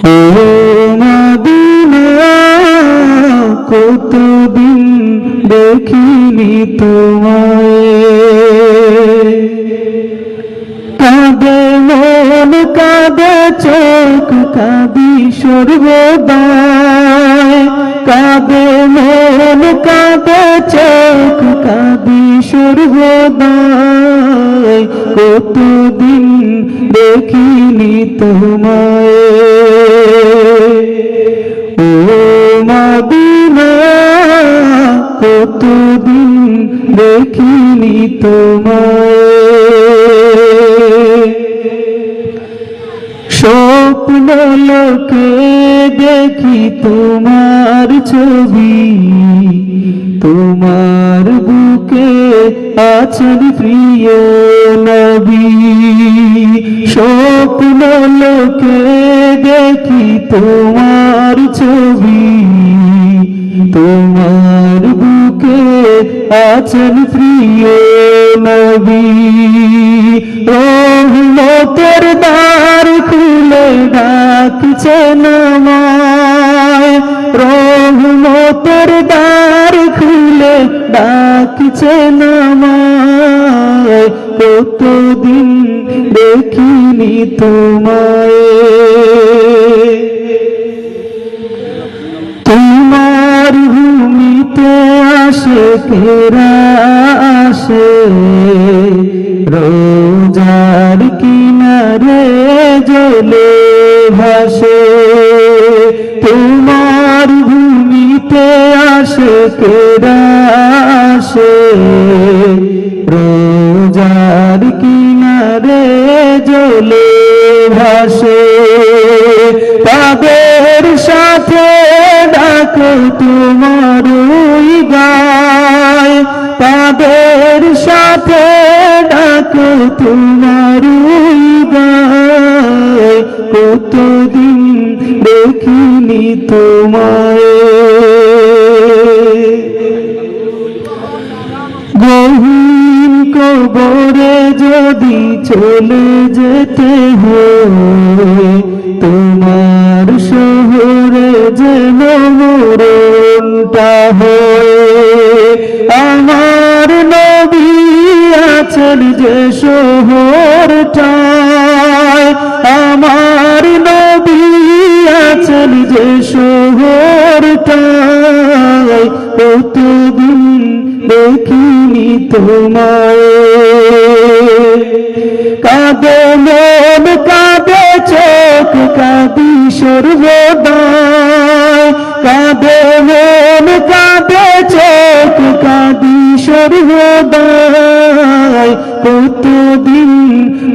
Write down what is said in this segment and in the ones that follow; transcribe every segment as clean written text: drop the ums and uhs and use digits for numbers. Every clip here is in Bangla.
ও মদিনা কতদিন দেখিনি তোমায়, কাঁদে মন কাঁদে চোখ কাঁদি সর্বদাই, কাঁদে মন কাঁদে চোখ কাঁদি সর্বদাই, কতদিন দেখিনি তোমায়। ও মদিনা কতদিন দেখিনি তোমায়, স্বপ্ন লোকে দেখি তোমার ছবি, তোমার বুকে আছেন প্রিয় নবী। স্বপ্ন লোকে দেখি তোমার ছবি, তোমার বুকে আছেন প্রিয় নবী। রহমতের দ্বার খুলে ডাকছেন আমায়, রহমতের দ্বার খুলে ডাকছেন আমায়, কতদিন দেখিনি তোমায়। তোমার ভূমিতে আশিকেরা আসে, রোজার কিনারে জলে ভাসে। তোমার ভূমিতে আশিকেরা আসে, রোজার কিনারে জলে ভাসে। তাদের সাথে ডাকো তোমার ওই গায়, তাদের সাথে ডাকো তোমার ওই গায়, কতদিন দেখিনি তোমায়। গহীন কবরে যদি চলে যেতে হয়, তোমার শহরে যেন মরণটা হয়। আমার নবী আছেন যে শহরটায়, আমার নবী আছেন যে শহরটায়, কতদিন দেখিনি তোমায়। কাঁদে মন কাঁদে চোখ কাঁদি সর্বদাই, কাঁদে মন কাঁদে চোখ কাঁদি সর্বদাই, কতদিন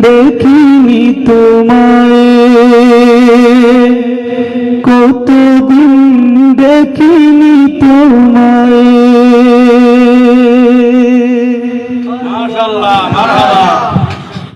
দেখিনি তোমায়, কতদিন দেখিনি তোমায়।